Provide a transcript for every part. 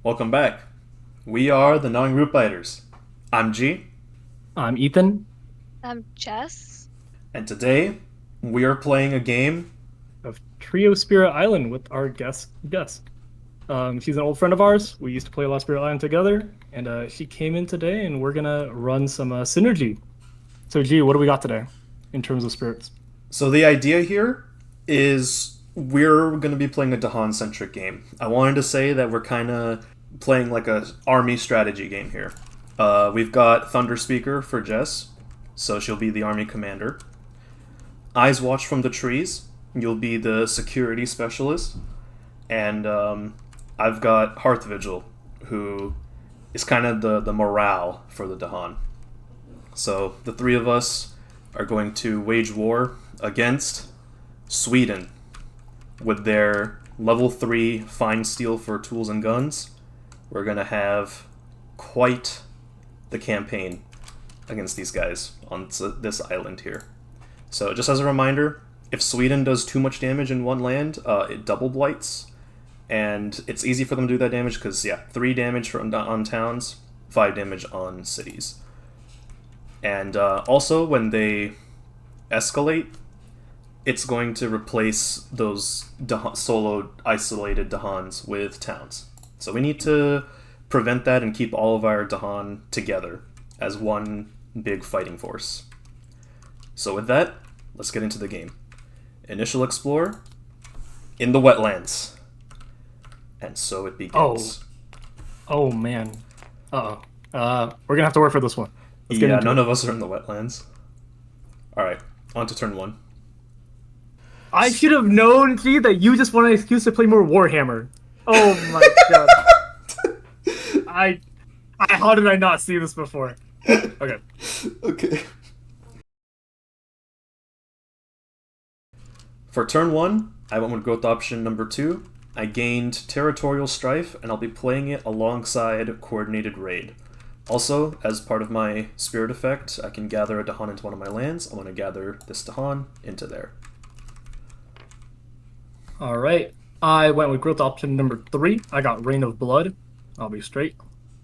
Welcome back. We are the Non-Group Biters. I'm G, I'm Ethan Jess. and today we are playing a game. of Trio Spirit Island with our guest Gus. She's an old friend of ours. We used to play a lot of Spirit Island together, and she came in today, and we're gonna run some synergy. So, G, what do we got today in terms of spirits? So the idea here is we're going to be playing a Dahan-centric game. I wanted to say that we're kind of playing like a army strategy game here. We've got Thunder Speaker for Jess, so she'll be the army commander. Eyes Watch from the Trees, you'll be the security specialist. And I've got Hearth Vigil, who is kind of the morale for the Dahan. So the three of us are going to wage war against Sweden with their level 3 fine steel for tools and guns. We're going to have quite the campaign against these guys on this island here. So just as a reminder, if Sweden does too much damage in one land, it double blights. And it's easy for them to do that damage because, 3 damage on towns, 5 damage on cities. And also, when they escalate, it's going to replace those solo, isolated Dahans with towns. So we need to prevent that and keep all of our Dahan together as one big fighting force. So with that, let's get into the game. Initial Explore in the wetlands. And so it begins. Oh man. Uh-oh. We're gonna have to work for this one. Let's get Yeah, into none it. of us are in the wetlands. Alright, on to turn 1. I should have known, G, that you just want an excuse to play more Warhammer. Oh my god. I, how did I not see this before? Okay. Okay. For turn 1, I went with growth option number 2. I gained Territorial Strife, and I'll be playing it alongside Coordinated Raid. Also, as part of my Spirit effect, I can gather a Dahan into one of my lands. I'm going to gather this Dahan into there. All right. I went with growth option number 3. I got Rain of Blood. I'll be straight.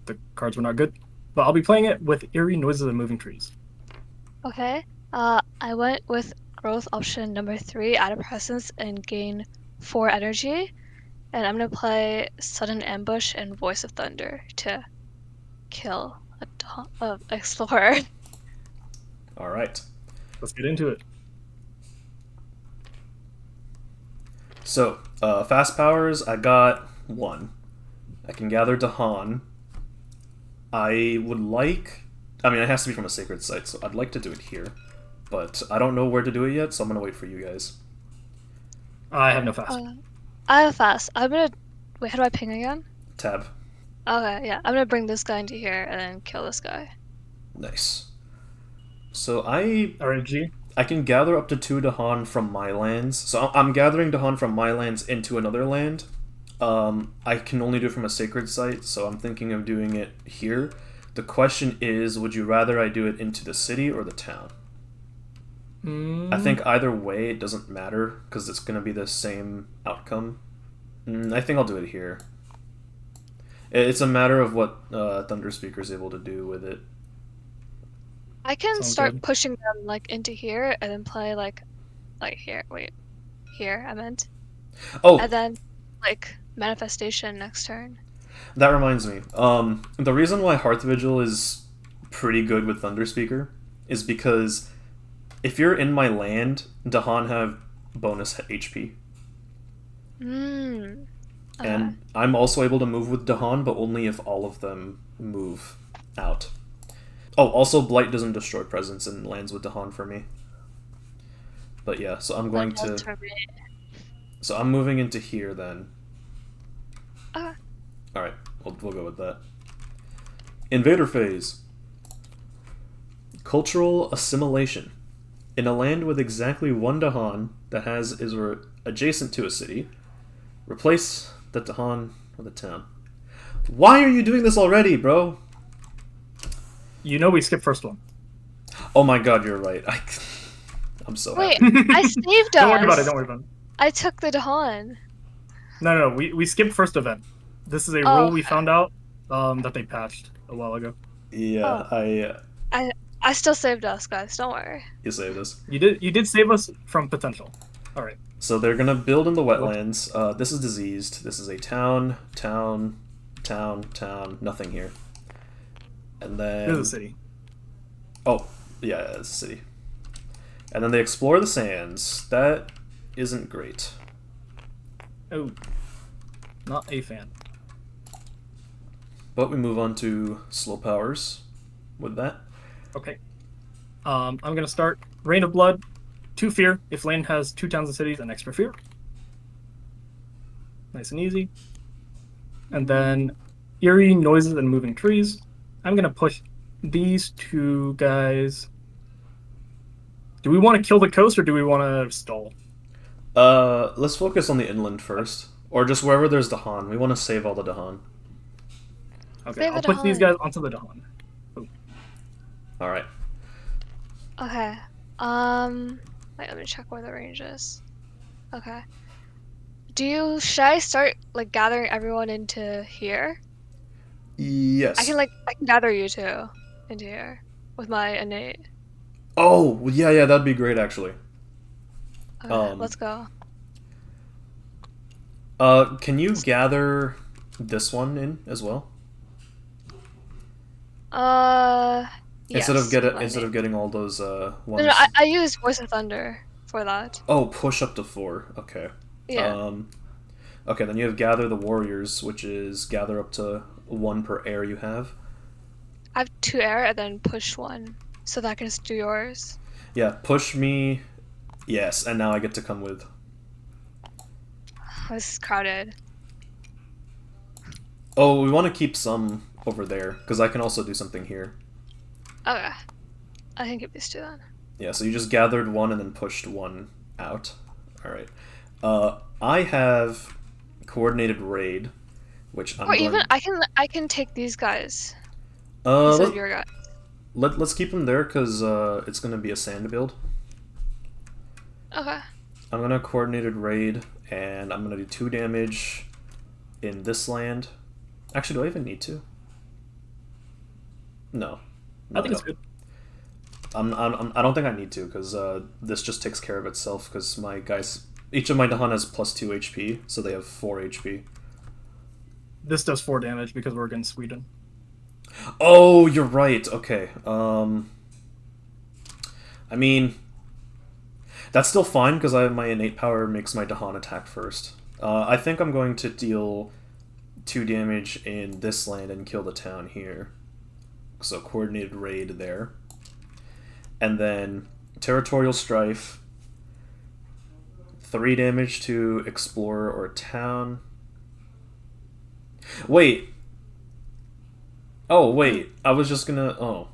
The cards were not good. But I'll be playing it with Eerie Noises of Moving Trees. Okay. I went with growth option number 3, add a presence and gain 4 energy. And I'm gonna play Sudden Ambush and Voice of Thunder to kill a explorer. Alright. Let's get into it. So, fast powers, I got 1. I can gather Dahan. I would like... I mean, it has to be from a sacred site, so I'd like to do it here. But I don't know where to do it yet, so I'm going to wait for you guys. I have no fast. I have fast. I'm gonna wait. How do I ping again? Tab. Okay, yeah. I'm gonna bring this guy into here and then kill this guy. Nice. So I All right, G. can gather up to 2 Dahan from my lands. So I'm gathering Dahan from my lands into another land. I can only do it from a sacred site, so I'm thinking of doing it here. The question is, would you rather I do it into the city or the town? I think either way it doesn't matter because it's going to be the same outcome. I think I'll do it here. It's a matter of what Thunder Speaker is able to do with it. I can Sounds start good. pushing them like into here and then play like here. Wait, here I meant. Oh, And then like manifestation next turn. that reminds me. The reason why Hearth Vigil is pretty good with Thunder Speaker is because if you're in my land, Dahan have bonus HP. Hmm. And I'm also able to move with Dahan, but only if all of them move out. Oh, also Blight doesn't destroy presence and lands with Dahan for me. But yeah, so I'm going to... So I'm moving into here then. Okay. Alright, we'll go with that. Invader phase. Cultural assimilation. In a land with exactly 1 Dahan that is adjacent to a city, replace the Dahan with a town. Why are you doing this already, bro? You know we skipped first one. Oh my god, you're right. I'm so Wait, happy. I saved Don't worry about it. us. Don't worry about it. I took the Dahan. No. We skipped first event. This is a Oh, rule we found out that they patched a while ago. Yeah, oh, I still saved us, guys. Don't worry. you saved us. You did save us from potential. All right. So they're gonna build in the What? wetlands. This is diseased. This is a town, town, town, town. Nothing here. And This then is a city. oh yeah, it's a city. And then they explore the sands. That isn't great. Oh, not a fan. But we move on to slow powers with that. Okay. I'm gonna start Rain of Blood, 2 fear. If land has 2 towns and cities, an extra fear. Nice and easy. And then eerie noises and moving trees. I'm gonna push these 2 guys. Do we want to kill the coast or do we want to stall? Let's focus on the inland first, or just wherever there's Dahan. We want to save all the Dahan. Okay, Save I'll the push these Dahan. guys onto the Dahan. All right. Okay. Wait, let me check where the range is. Okay. Should I start like gathering everyone into here? Yes. I can gather you two into here with my innate. Oh, yeah, that'd be great actually. Okay, let's go. Can you gather this one in as well? Instead of yes, getting all those ones. No, I use Voice of Thunder for that. Oh, push up to 4. Okay. Yeah. Okay, then you have gather the warriors, which is gather up to 1 per air you have. I have 2 air and then push 1, so that I can just do yours. Yeah, push me. Yes, and now I get to come with. This is crowded. Oh, we want to keep some over there because I can also do something here. Okay. I can keep these 2 then. Yeah, so you just gathered 1 and then pushed 1 out. All right. I have coordinated raid, which I'm Or going. even I can take these guys Uh, instead let, of your guys. let's keep them there because it's gonna be a sand build. Okay. I'm gonna coordinated raid, and I'm gonna do 2 damage in this land. Actually, do I even need to? No. I think it's good. I don't think I need to because this just takes care of itself because my guys, each of my Dahan has +2 HP, so they have 4 HP. This does 4 damage because we're against Sweden. Oh, you're right. Okay. I mean, that's still fine because my innate power makes my Dahan attack first. I think I'm going to deal 2 damage in this land and kill the town here. So coordinated raid there. And then territorial strife. 3 damage to explorer or town. Wait. Oh, wait. I was just gonna... Oh.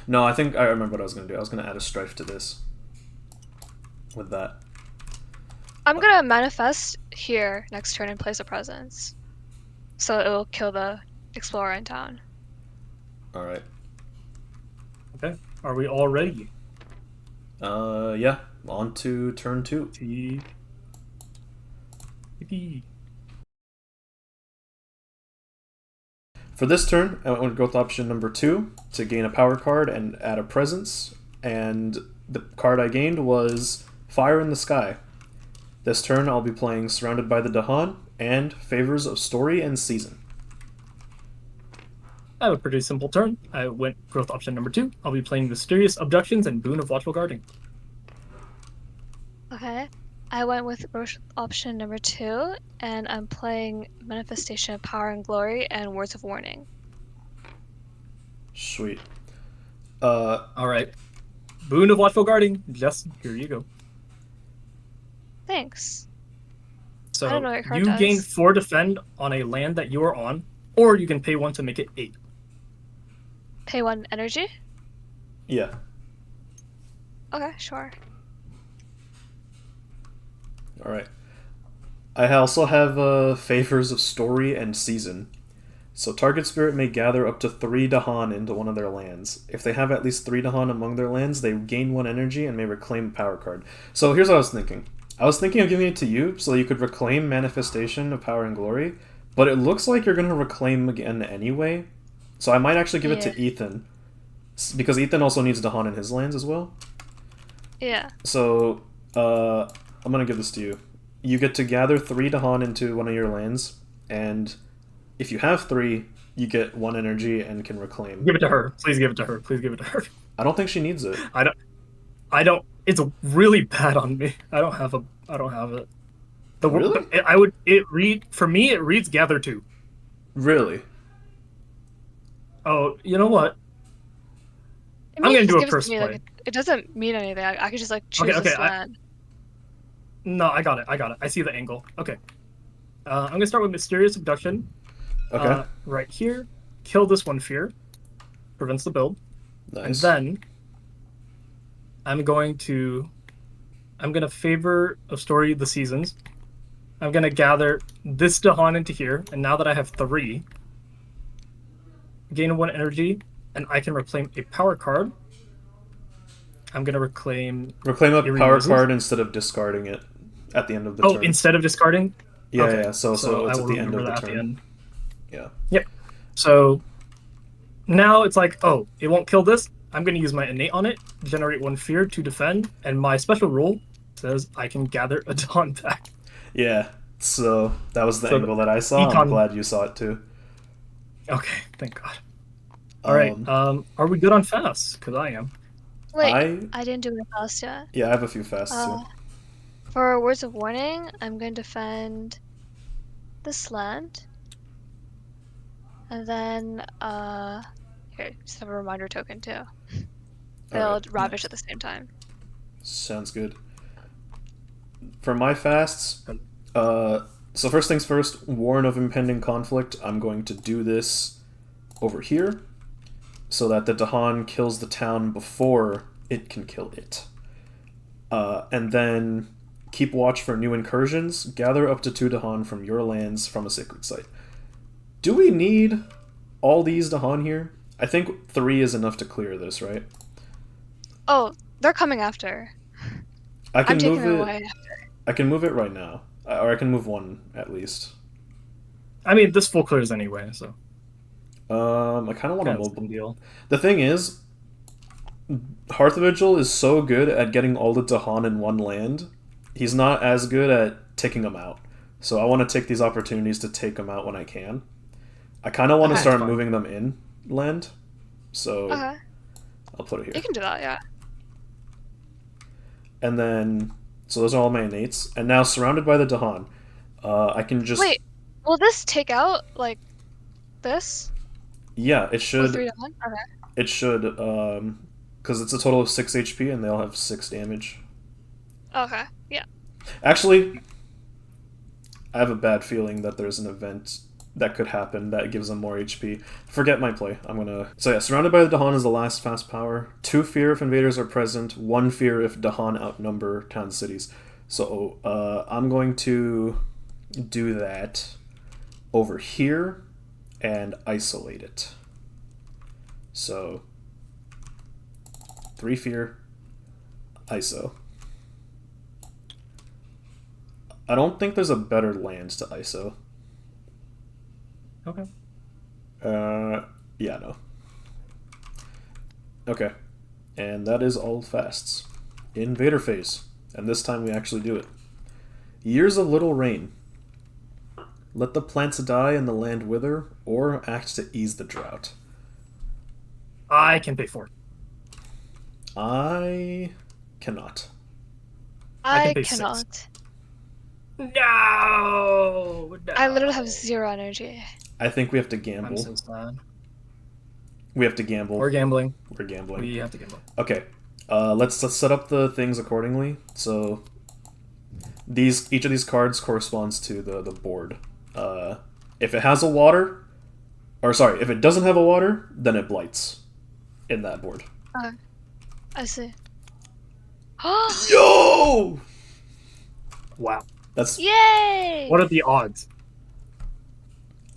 No, I think I remember what I was gonna do. I was gonna add a strife to this. With that. I'm gonna manifest here next turn and place a presence. So it will kill the explorer in town. Alright. Okay. Are we all ready? Yeah. On to turn 2. Yippee. For this turn, I went with growth option number 2 to gain a power card and add a presence. And the card I gained was Fire in the Sky. This turn, I'll be playing Surrounded by the Dahan and Favors of Story and Season. I have a pretty simple turn. I went growth option number 2. I'll be playing Mysterious Abductions and Boon of Watchful Guarding. Okay. I went with growth option number 2, and I'm playing Manifestation of Power and Glory and Words of Warning. Sweet. Alright. Boon of Watchful Guarding. Just here you go. Thanks. So I don't know what your card you does. gain 4 defend on a land that you are on, or you can pay 1 to make it 8. Pay 1 energy? Yeah. Okay, sure. Alright. I also have Favors of Story and Season. So target spirit may gather up to 3 Dahan into one of their lands. If they have at least 3 Dahan among their lands, they gain 1 energy and may reclaim a power card. So here's what I was thinking. I was thinking of giving it to you so you could reclaim Manifestation of Power and Glory, but it looks like you're going to reclaim again anyway. So I might actually give it Yeah. to Ethan. Because Ethan also needs Dahan in his lands as well. Yeah. So, I'm going to give this to you. You get to gather 3 Dahan into one of your lands, and if you have 3, you get 1 energy and can reclaim. Give it to her. Please give it to her. Please give it to her. I don't think she needs it. I don't. It's really bad on me. I don't have it. Really? For me. It reads gather 2. Really? Oh, you know what? I mean, I'm gonna you do a just give it first to me, play. like, it doesn't mean anything. I could just like choose Okay, this I- land. No, I got it. I see the angle. Okay. I'm gonna start with Mysterious Abduction. Okay. Right here. Kill this 1 fear. Prevents the build. Nice. And then I'm gonna favor of Story of the Seasons. I'm gonna gather this Dahan into here, and now that I have 3, gain 1 energy, and I can reclaim a power card. I'm gonna reclaim. Reclaim a Eerie power Roses? card instead of discarding it at the end of the Oh, turn. instead of discarding. Yeah, Okay, yeah. So I it's will at the end remember of the that at turn. end. Yeah. Yep. So now it's like, oh, it won't kill this. I'm going to use my innate on it, generate 1 fear to defend, and my special rule says I can gather a Dawn back. Yeah. So that was the So angle that I saw. I'm Econ- glad you saw it too. Okay, thank God. All right. Are we good on fast? Because I am. Wait, I I didn't do my fast yet. yeah, I have a few fasts Uh, too. For Words of Warning, I'm going to defend this land. And then, here, just have a reminder token too. They'll Alright, Ravish at the same time. Sounds good. For my fasts, so first things first, warn of impending conflict. I'm going to do this over here so that the Dahan kills the town before it can kill it. And then keep watch for new incursions. Gather up to 2 Dahan from your lands from a sacred site. Do we need all these Dahan here? I think 3 is enough to clear this, right? Oh, they're coming after. I can I'm taking move them it. away. I can move it right now, or I can move 1 at least. I mean, this full clears anyway, so. I kind of want to Yeah, move. same deal. The thing is, Hearth Vigil is so good at getting all the Dahan in 1 land. He's not as good at taking them out. So I want to take these opportunities to take them out when I can. I kind of want to That's start fine. moving them in land. So Okay, I'll put it you here. can do that, yeah. And then, so those are all my innates. And now, surrounded by the Dahan, I can just... Wait, will this take out, like, this? Yeah, it With should... 3 Dahan? Okay. It should, because it's a total of 6 HP and they all have 6 damage. Okay, yeah. Actually, I have a bad feeling that there's an event that could happen that gives them more HP. Forget my play. I'm gonna... So yeah, surrounded by the Dahan is the last fast power. 2 fear if invaders are present. 1 fear if Dahan outnumber town cities. So I'm going to do that over here and isolate it. So 3 fear, ISO. I don't think there's a better land to ISO. Okay. Yeah, no. Okay. And that is all fasts. Invader phase. And this time we actually do it. Years of little rain. Let the plants die and the land wither, or act to ease the drought. I can pay 4. I cannot. I can I pay 6. cannot. No! I literally have 0 energy. I think we have to I'm gamble. so sad. We have to gamble. We're gambling. We're gambling. We have to gamble. Okay. Let's set up the things accordingly. So each of these cards corresponds to the board. If it has a water, or sorry, if it doesn't have a water, then it blights in that board. Okay. I see. Yo! Wow. That's Yay! What are the odds?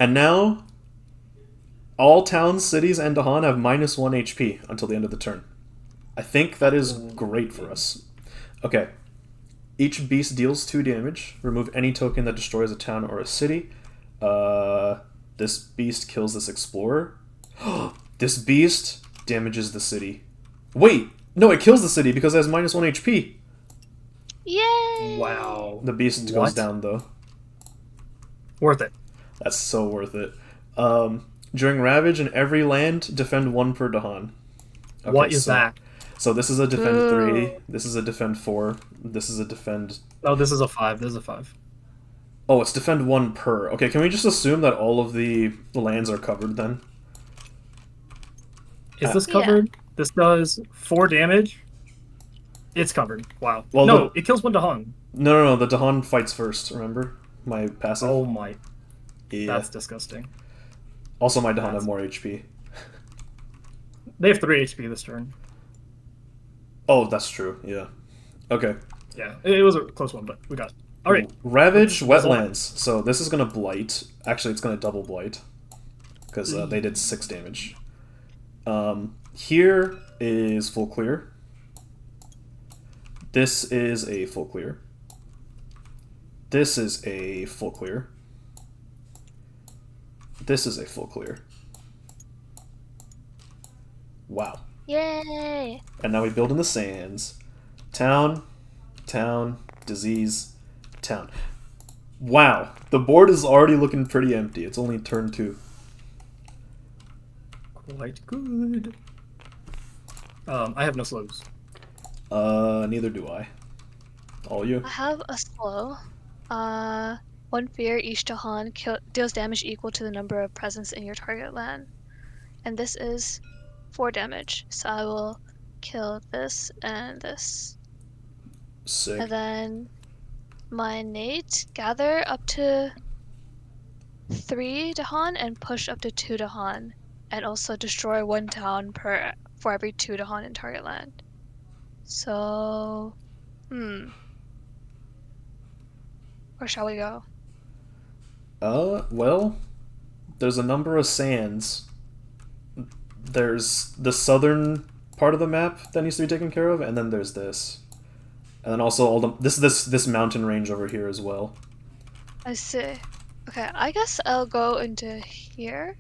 and now all towns, cities, and Dahan have -1 HP until the end of the turn. I think that is great for us. Okay. Each beast deals 2 damage. Remove any token that destroys a town or a city. This beast kills this explorer. This beast damages the city. Wait, no, it kills the city because it has -1 HP. Yay! Wow. The beast goes What? down though. Worth it. That's so worth it. During Ravage in every land, defend 1 per Dahan. Okay, What is that? So this is a defend Ooh. 3. This is a defend 4. This is a defend. Oh, this is a 5. This is a 5. Oh, it's defend 1 per. Okay, can we just assume that all of the lands are covered then? Is this Yeah. covered? This does 4 damage. It's covered. Wow. Well, no, it kills 1 Dahan. No. The Dahan fights first. Remember my passive. Oh my. Yeah. That's disgusting. Also, my Dahan have more HP. They have 3 HP this turn. Oh, that's true. Yeah. Okay. Yeah, it was a close one, but we got it. All right. Ravage That's all. wetlands. So this is gonna blight. Actually, it's gonna double blight because they did 6 damage. Here is full clear. This is a full clear. This is a full clear. This is a full clear. Wow. Yay! And now we build in the sands. Town, disease, town. Wow. The board is already looking pretty empty. It's only turn 2. Quite good. I have no slows. Neither do I. All you? I have a slow. 1 fear, each Dahan deals damage equal to the number of presence in your target land. And this is 4 damage. So I will kill this and this. Sick. And then my Nate, gather up to 3 Dahan and push up to 2 Dahan. And also destroy 1 town for every 2 Dahan in target land. So, where shall we go? Well, there's a number of sands. There's the southern part of the map that needs to be taken care of, and then there's this. And then also all the this mountain range over here as well. I see. Okay, I guess I'll go into here.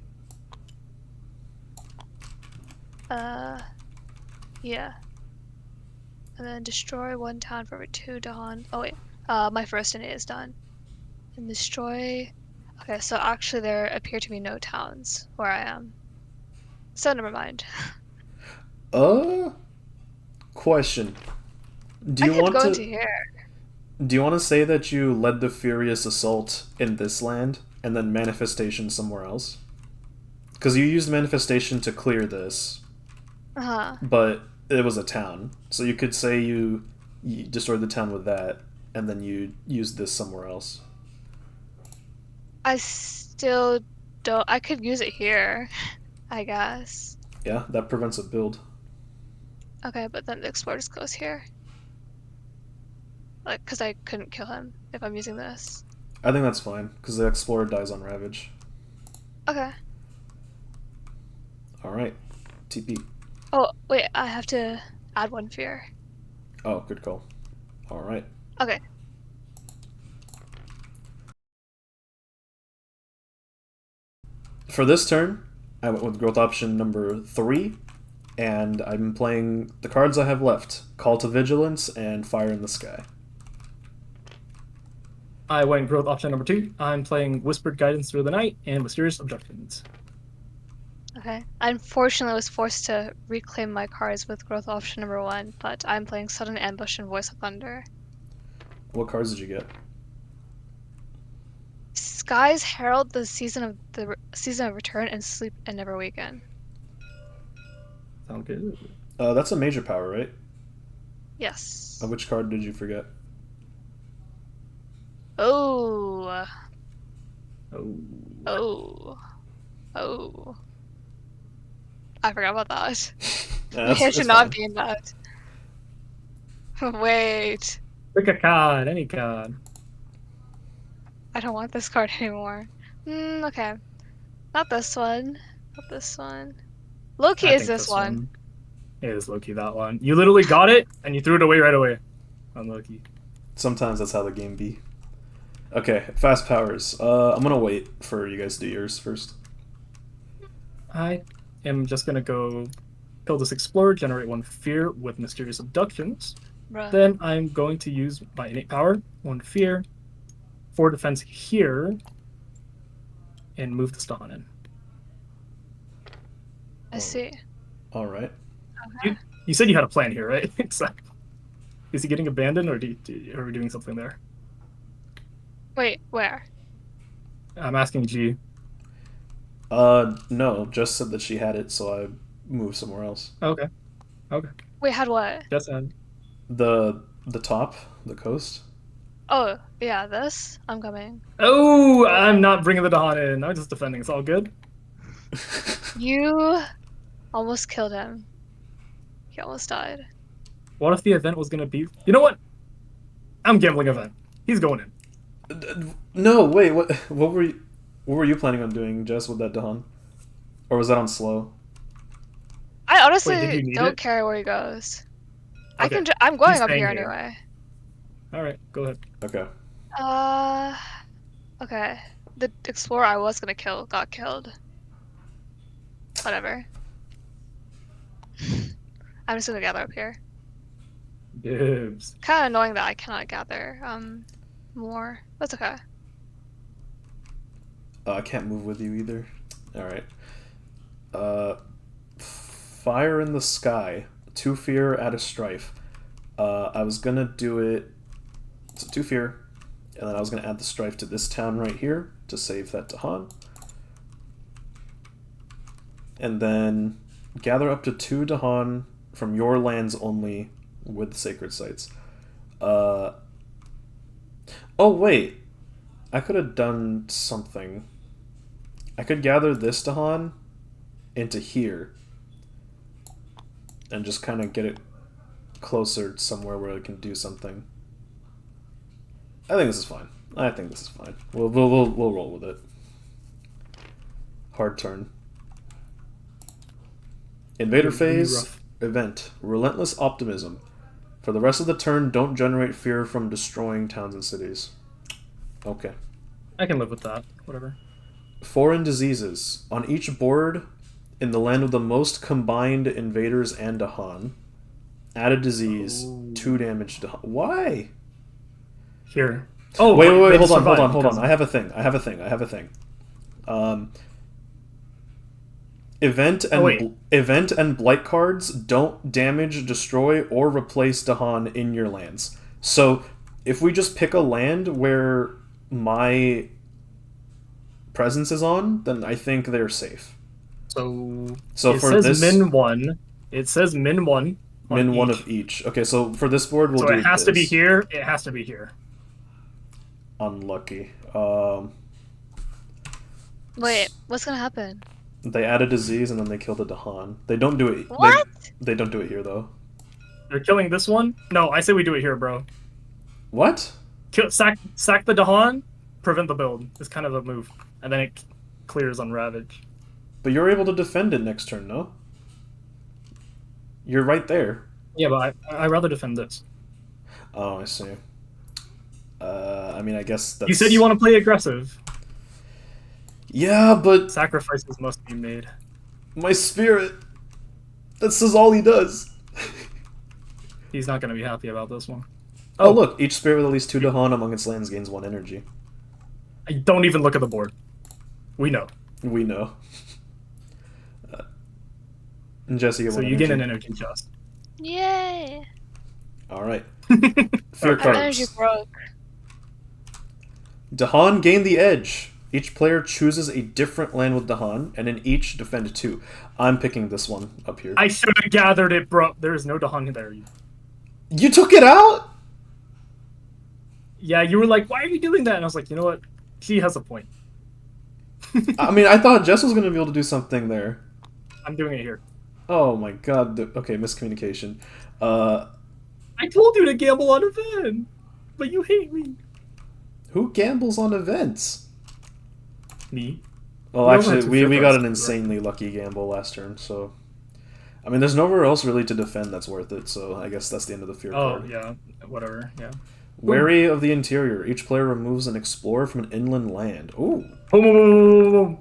Yeah. And then destroy 1 town for every 2 Dahan. Oh wait, my first innate is done. And destroy... Okay, so actually there appear to be no towns where I am. So never mind. Question. Do I you could want go to into here. do you want to say that you led the Furious Assault in this land and then Manifestation somewhere else? Because you used Manifestation to clear this, but it was a town. So you could say you destroyed the town with that, and then you used this somewhere else. I still don't... I could use it here, I guess. Yeah, that prevents a build. Okay, but then the explorer just goes here. Like, because I couldn't kill him if I'm using this. I think that's fine, because the Explorer dies on Ravage. Okay. Alright. TP. Oh, wait, I have to add 1 fear. Oh, good call. Alright. Okay. For this turn, I went with growth option number 3, and I'm playing the cards I have left. Call to Vigilance and Fire in the Sky. I went growth option number 2. I'm playing Whispered Guidance Through the Night and Mysterious Objections. Okay. I unfortunately was forced to reclaim my cards with growth option number 1, but I'm playing Sudden Ambush and Voice of Thunder. What cards did you get? Skies herald the season of return and sleep and never waken. Sound good. That's a major power, right? Yes. Which card did you forget? Oh. Oh. Oh. Oh. I forgot about that. That's- It should it's not fine. be in that. Wait. Pick a card, any card. I don't want this card anymore. Okay. Not this one. Not this one. Loki I is think this one. It is Loki, that one. You literally got it, and you threw it away right away. Unlucky. Sometimes that's how the game be. Okay, fast powers. I'm gonna wait for you guys to do yours first. I am just gonna go kill this explorer, generate 1 fear with mysterious abductions. Bruh. Then I'm going to use my innate power, 1 fear, 4 defense here, and move this Dahan in. I see. All right. Okay. You said you had a plan here, right? Is he getting abandoned, or are we doing something there? Wait, where? I'm asking G. No, just said that she had it, so I moved somewhere else. Okay. Wait, had what? Just had. The top, the coast. Oh, yeah, this? I'm coming. Oh, I'm not bringing the Dahan in. I'm just defending. It's all good. You almost killed him. He almost died. What if the event was gonna be? You know what? I'm gambling event. He's going in. No, wait. What were you planning on doing, Jess, with that Dahan? Or was that on slow? I honestly Wait, did you need don't it? care where he goes. Okay. I'm going He's up staying here here. anyway. All right, go ahead. Okay. Okay. The explorer I was gonna kill got killed. Whatever. I'm just gonna gather up here. Dibs. Kind of annoying that I cannot gather more. That's okay. I can't move with you either. All right. Fire in the sky. 2 fear, add a strife. I was gonna do it. So 2 fear, and then I was gonna add the strife to this town right here to save that Dahan. And then gather up to 2 Dahan from your lands only with sacred sites. Oh wait, I could have done something. I could gather this Dahan into here and just kind of get it closer to somewhere where it can do something. I think this is fine. We'll roll with it. Hard turn. Invader phase Rough. event. Relentless optimism. For the rest of the turn, don't generate fear from destroying towns and cities. Okay. I can live with that. Whatever. Foreign diseases. On each board in the land with the most combined invaders and Dahan, add a disease, 2 damage to... Why? Here. Oh, wait, but they hold on. survived I have a thing. Event and blight cards don't damage, destroy, or replace Dahan in your lands. So if we just pick a land where my presence is on, then I think they're safe. So it for says this min 1. It says min 1. Min 1 of each. Okay, so for this board we'll do it has to be this. here. It has to be here. Unlucky. Wait, what's gonna happen? They add a disease and then they kill the Dahan. They don't do it. What? They don't do it here though. They're killing this one? No, I say we do it here, bro. What? Sack the Dahan, prevent the build. It's kind of a move. And then it clears on Ravage. But you're able to defend it next turn, no? You're right there. Yeah, but I'd rather defend this. Oh, I see. I mean, I guess that's... You said you want to play aggressive. Yeah, but... Sacrifices must be made. My spirit... This is all he does. He's not going to be happy about this one. Oh, look. Each spirit with at least 2 Dahan among its lands gains 1 energy. I don't even look at the board. We know. We know. And Jesse, you So you get an energy just. Yay! Alright. Fear My energy cards. broke. Dahan gain the edge. Each player chooses a different land with Dahan, and in each defend 2. I'm picking this one up here. I should have gathered it, bro. There is no Dahan there. You took it out? Yeah, you were like, why are you doing that? And I was like, you know what? She has a point. I mean, I thought Jess was going to be able to do something there. I'm doing it here. Oh my god. Okay, miscommunication. I told you to gamble on event, but you hate me. Who gambles on events? Me. Well, We actually, also have we to got flip an us, insanely lucky gamble last turn, so... I mean, there's nowhere else really to defend that's worth it, so I guess that's the end of the fear Oh, card. yeah. Whatever, yeah. Wary of the interior. Each player removes an explorer from an inland land. Ooh. Boom, boom, boom, boom, boom, boom.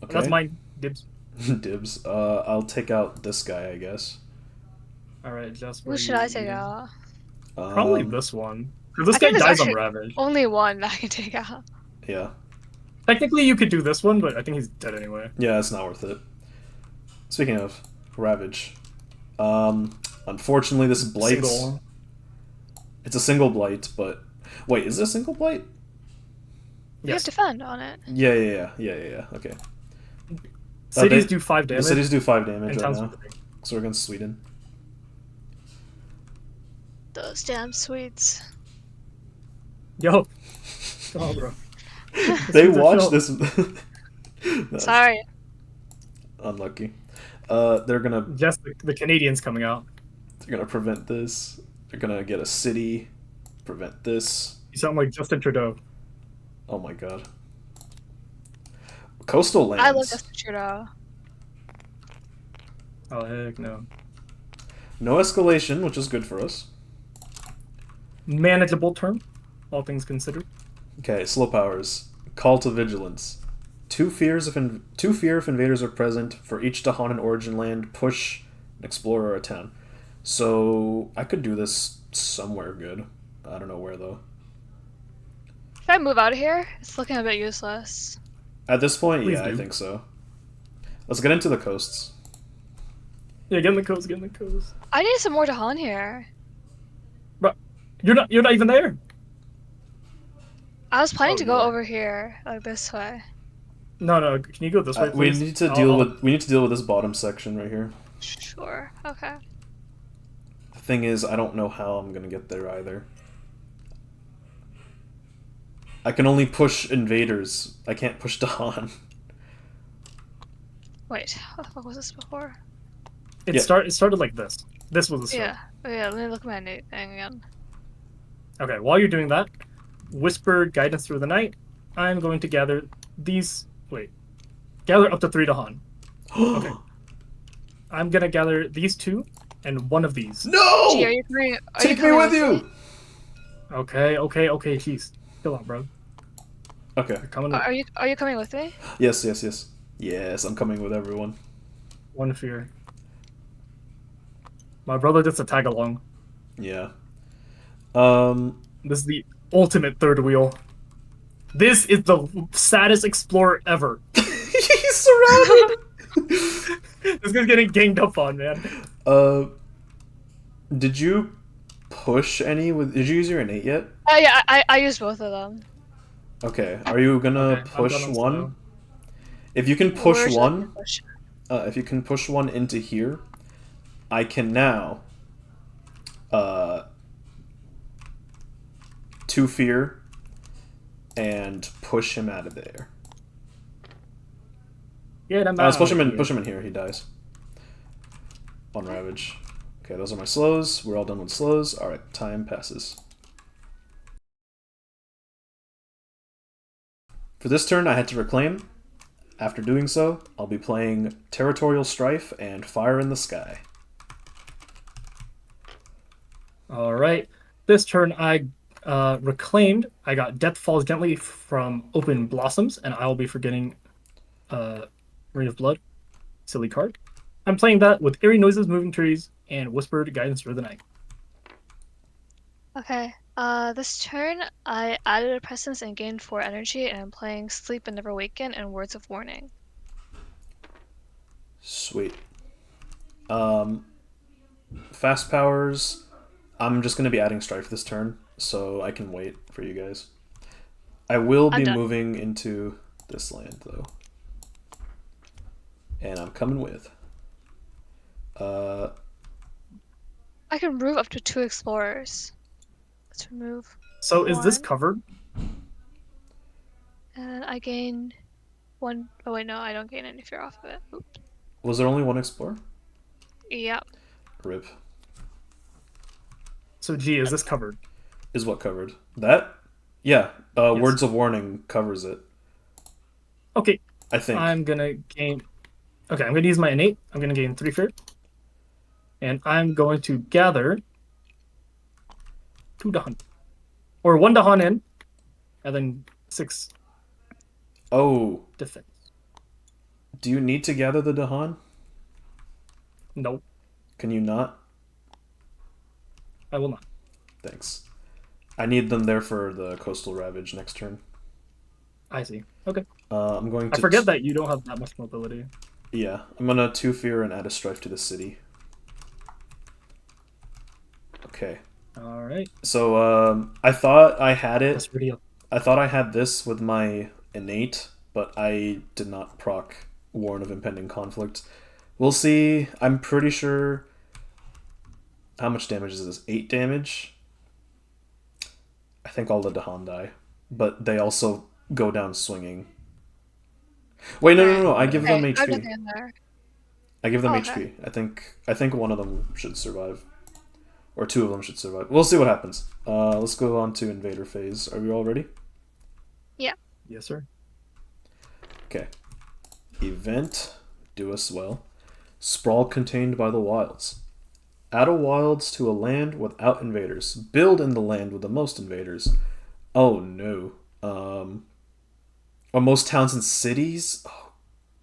Okay. That's mine. Dibs. Dibs. I'll take out this guy, I guess. All right, just Who should I take out? Probably this one. Because this I guy think there's dies on actually Ravage. only one that I can take out. Yeah. Technically, you could do this one, but I think he's dead anyway. Yeah, it's not worth it. Speaking of Ravage, unfortunately, this blight. Single. It's a single blight, but wait, is it a single blight? You have Yes. defend on it. Yeah. Okay. Cities do 5 damage. The cities do 5 damage and right towns now. do 3. So we're against Sweden. Those damn Swedes. Yo. Oh, bro. They Swedes are watch chill. this. That's Sorry. unlucky. They're gonna Just the Canadians coming out. prevent this. They're gonna get a city. Prevent this. You sound like Justin Trudeau. Oh my god. Coastal lands. I love Justin Trudeau. Oh, heck no. No escalation, which is good for us. Manageable term, all things considered. Okay, slow powers. Call to vigilance. Two fear if invaders are present. For each Dahan and origin land, push an explorer or a town. So I could do this somewhere good. I don't know where though. Should I move out of here? It's looking a bit useless. At this point, Please yeah, I do. think so. Let's get into the coasts. Yeah, get in the coast, get in the coast. I need some more Dahan here. Bro, you're not even there. I was planning Oh, to go no. over here, like this way. No, can you go this way, We please? need to deal with this bottom section right here. Sure. Okay. The thing is, I don't know how I'm gonna get there either. I can only push invaders. I can't push Dahan. Wait, how the fuck was this before? It Yeah. started like this. This was the start. Yeah. Oh, yeah, let me look at my thing again. Okay, while you're doing that, whisper guidance through the night. I'm going to gather these. Wait, gather up to 3 Dahan. Okay. I'm gonna gather these 2 and 1 of these. No! Gee, are you coming? Are Take me coming with you! Okay, jeez. Chill out, bro. Okay. You're coming Are with you coming with me? Yes. Yes, I'm coming with everyone. one fear. My brother just a tag along. Yeah. This is the ultimate third wheel. This is the saddest explorer ever. He's surrounded! This guy's getting ganged up on, man. Did you push any with... Did you use your innate yet? Oh yeah, I used both of them. Okay, are you gonna Okay, I'm push done on one? slow. If you can push Where's one, the push? if you can push one into here, I can now, 2 fear, and push him out of there. Yeah, I'm Let's push him in. here. Push him in here. He dies. On Ravage. Okay, those are my slows. We're all done with slows. All right, time passes. For this turn, I had to reclaim. After doing so, I'll be playing Territorial Strife and Fire in the Sky. All right. This turn, I reclaimed. I got Death Falls Gently from Open Blossoms, and I will be forgetting Rain of Blood. Silly card. I'm playing that with Eerie Noises, Moving Trees, and Whispered Guidance Through the Night. Okay. This turn I added a presence and gained 4 energy, and I'm playing Sleep and Never Waken and Words of Warning. Sweet. Fast powers. I'm just going to be adding Strife this turn, so I can wait for you guys. I will be I'm done. moving into this land, though. And I'm coming with. I can remove up to 2 explorers. Let's remove. So is this 1. covered? And I gain 1. Oh wait, no, I don't gain any fear off of it. Oops. Was there only one explorer? Yep. Rip. So G, is this covered? Is what covered? That? Yeah. Yes. Words of Warning covers it, Okay, I think. I'm gonna gain. Okay, I'm gonna use my innate. I'm gonna gain 3 fear, and I'm going to gather 2 Dahan. Or 1 Dahan in, and then 6 Oh, defense. do you need to gather the Dahan? Nope, Can you not? I will not. Thanks. I need them there for the Coastal Ravage next turn. I see. Okay. I'm going to... I forget that you don't have that much mobility. Yeah, I'm gonna 2 Fear and add a Strife to the city. Okay. All right. So, I thought I had it. That's really I thought I had this with my innate, but I did not proc Warn of Impending Conflict. We'll see. I'm pretty sure... How much damage is this? 8 damage? I think all the Dahan die. But they also go down swinging. Wait, no. I give them Okay, I've HP. nothing in there. I give them Oh, HP. I think one of them should survive. Or 2 of them should survive. We'll see what happens. Let's go on to Invader phase. Are we all ready? Yeah. Yes, sir. Okay. Event. Do us well. Sprawl contained by the wilds. Add a wilds to a land without invaders. Build in the land with the most invaders. Oh no. Or most towns and cities? Oh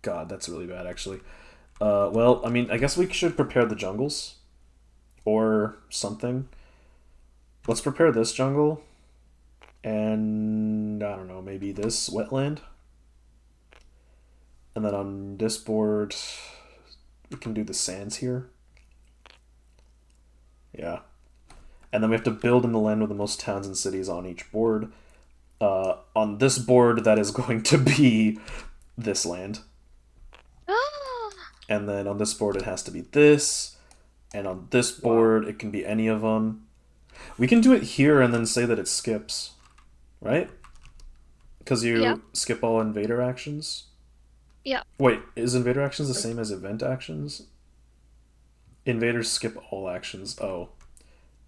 god, that's really bad actually. Well, I mean, I guess we should prepare the jungles. Or something. Let's prepare this jungle. And I don't know, maybe this wetland. And then on this board, we can do the sands here. Yeah. And then we have to build in the land with the most towns and cities on each board. On this board, that is going to be this land. And then on this board, it has to be this. And on this board, it can be any of them. We can do it here and then say that it skips. Right? Because you skip all invader actions? Yeah. Wait, is invader actions the same as event actions? Invaders skip all actions. Oh.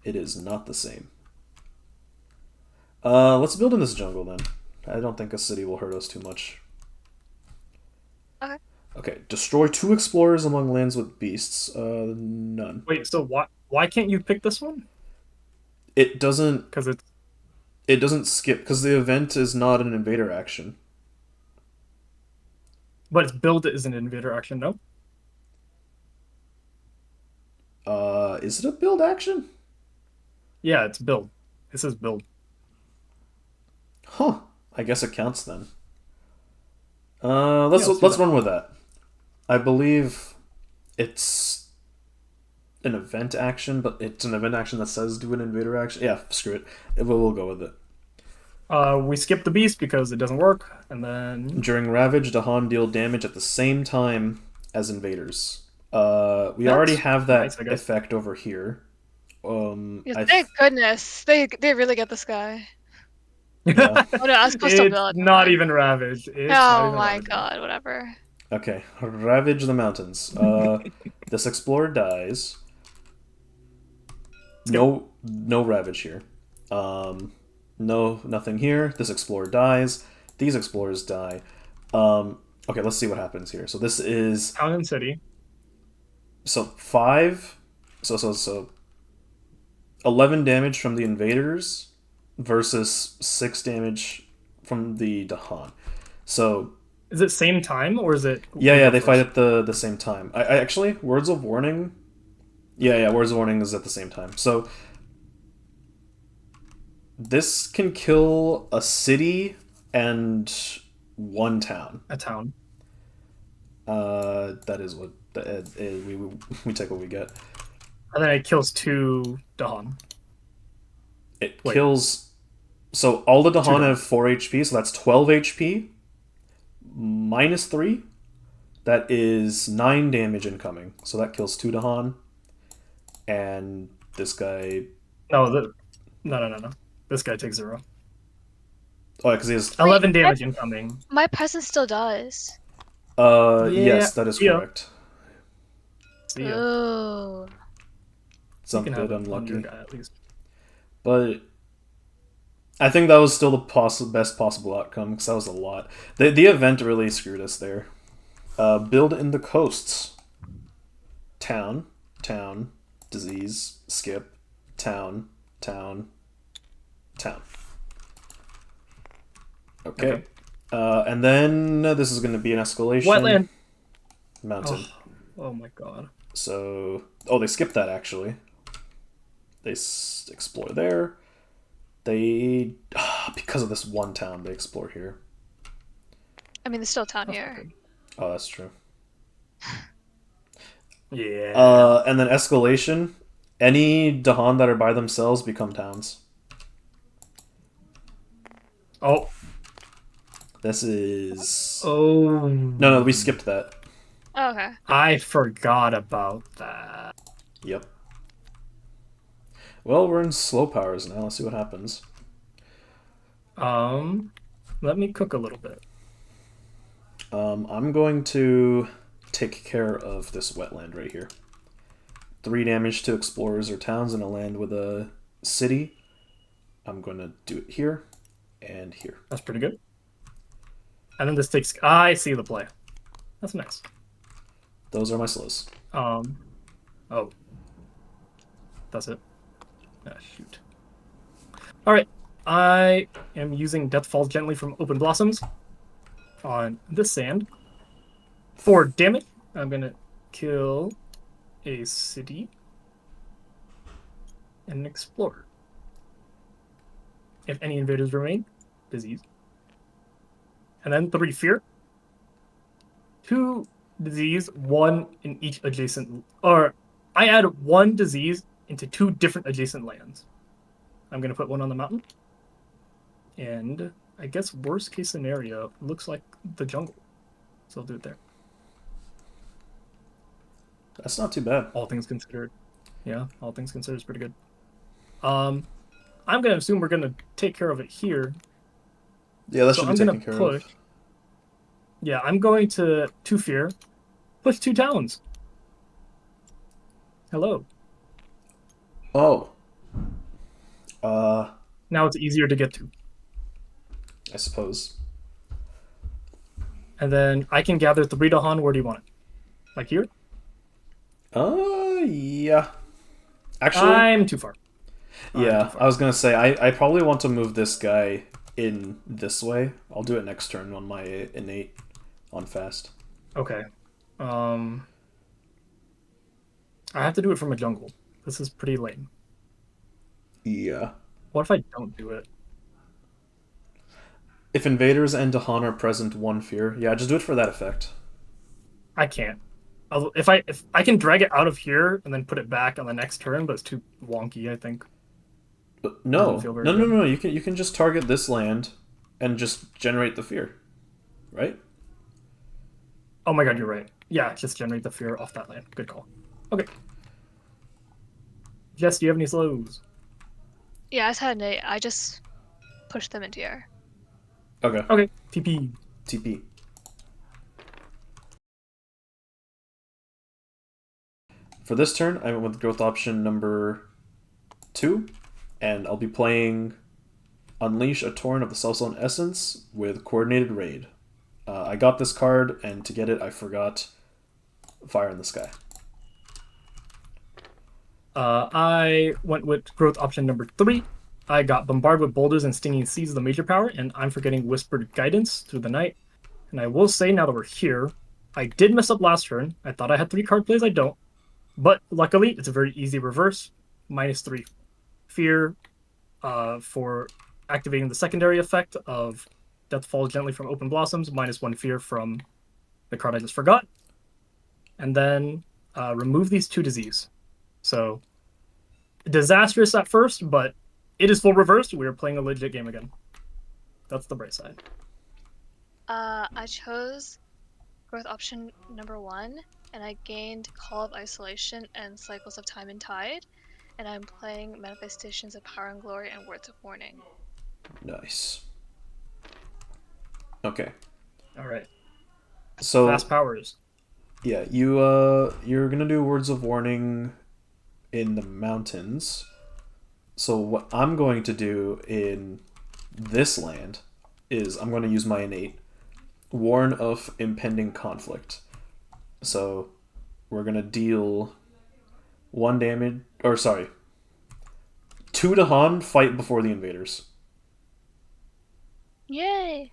It is not the same. Let's build in this jungle then. I don't think a city will hurt us too much. Okay. Okay, destroy 2 explorers among lands with beasts. None. Wait, so why can't you pick this one? It doesn't... Because it's... It doesn't skip, because the event is not an invader action. But its build is an invader action, no? Is it a build action? Yeah, it's build. It says build. Huh. I guess it counts then. Let's run with that. I believe it's an event action, but it's an event action that says do an invader action. Yeah, screw it. We'll go with it. We skip the beast because it doesn't work, and then... During Ravage, Dahan deal damage at the same time as invaders. We already have that effect over here. Thank goodness. They really get this guy. Yeah. Oh no, I was supposed to build. It's not even Ravage. Oh my god, whatever. Okay, Ravage the mountains. This explorer dies. No Ravage here. Nothing here. This explorer dies. These explorers die. Okay, let's see what happens here. So this is town and city. So 5. So 11 damage from the invaders versus 6 damage from the Dahan. So is it same time or is it? Yeah, they fight at the same time. I actually, Words of Warning. Yeah, Words of Warning is at the same time. So this can kill a city and 1 town. A town. That is what we take what we get. And then it kills 2 Dahan. It kills. So all the Dahan have 4 HP, so that's 12 HP. Minus 3. That is 9 damage incoming. So that kills 2 Dahan. And this guy. No. This guy takes 0. Oh, because he has 11 damage incoming. My presence still does. Yes, that is correct. Oh. Some bit unlucky. At least. But I think that was still the best possible outcome, because that was a lot. The event really screwed us there. Build in the coasts. Town, disease, skip, town. Okay. And then this is going to be an escalation. Wetland. Mountain. Oh my god. So, they skipped that actually. They explore there. They, because of this one town, they explore here. I mean, there's still a town That's here. not good. Oh, that's true. Yeah. And then escalation. Any Dahan that are by themselves become towns. Oh. This is. Oh. No, we skipped that. Oh, okay. I forgot about that. Yep. Well, we're in slow powers now. Let's see what happens. Let me cook a little bit. I'm going to take care of this wetland right here. 3 damage to explorers or towns in a land with a city. I'm going to do it here and here. That's pretty good. And then this takes... I see the play. That's nice. Those are my slows. Oh. That's it. Ah, shoot. Alright. I am using Death Falls Gently from Open Blossoms on this sand. For damage, I'm going to kill a city and an explorer. If any invaders remain, disease. And then 3 fear. 2 disease, 1 in each adjacent... Or, I add 1 disease into 2 different adjacent lands. I'm going to put 1 on the mountain. And I guess worst case scenario looks like the jungle. So I'll do it there. That's not too bad. All things considered. Yeah, all things considered is pretty good. I'm going to assume we're going to take care of it here. Yeah, that So should I'm be going taken to care push. of. Yeah, I'm going to 2 fear. Push 2 towns. Hello. Oh. Now it's easier to get to. I suppose. And then I can gather 3 Dahan. Where do you want it? Like here? Yeah. Actually, I'm too far. yeah, I was gonna say I probably want to move this guy in this way. I'll do it next turn on my innate on fast. Okay. I have to do it from a jungle. This is pretty lame. Yeah. What if I don't do it? If invaders and Dahan are present, 1 fear. Yeah, just do it for that effect. I can't. If I can drag it out of here and then put it back on the next turn, but it's too wonky, I think. But no, Doesn't feel very no, no, good. no. You can just target this land and just generate the fear, right? Oh my god, you're right. Yeah, just generate the fear off that land. Good call. Okay. Jess, do you have any slows? Yeah, I just had an 8. I just pushed them into here. Okay. Okay. TP. TP. For this turn, I went with growth option number 2, and I'll be playing Unleash a Torrent of the Self-Sown Essence with Coordinated Raid. I got this card, and to get it, I forgot Fire in the Sky. I went with growth option number 3. I got Bombarded with Boulders and Stinging Seas of the major power, and I'm forgetting Whispered Guidance through the night. And I will say, now that we're here, I did mess up last turn. I thought I had 3 card plays, I don't. But luckily, it's a very easy reverse. -3 fear for activating the secondary effect of Death Falls Gently from Open Blossoms, -1 fear from the card I just forgot. And then remove these 2 disease. So, disastrous at first, but it is full reversed. We are playing a legit game again. That's the bright side. I chose growth option number 1, and I gained Call of Isolation and Cycles of Time and Tide, and I'm playing Manifestations of Power and Glory and Words of Warning. Nice. Okay. All right. So Fast powers. yeah, you're gonna do Words of Warning in the mountains. So what I'm going to do in this land is I'm going to use my innate Warn of Impending Conflict. So we're going to deal 1 damage, or sorry, 2 Dahan fight before the invaders. Yay!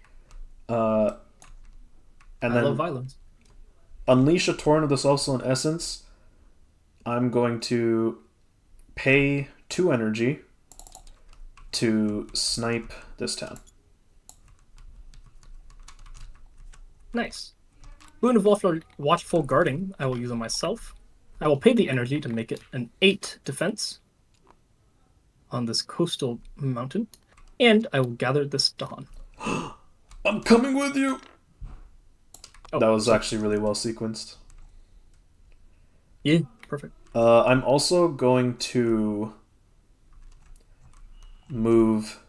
And I then love violence. unleash a torrent of the Self-Sown Essence. I'm going to pay 2 energy to snipe this town. Nice. Boon of Watchful Guarding, I will use on myself. I will pay the energy to make it an 8 defense on this coastal mountain. And I will gather this Dahan. I'm coming with you! Oh, That was actually really well sequenced. Yeah, perfect. I'm also going to move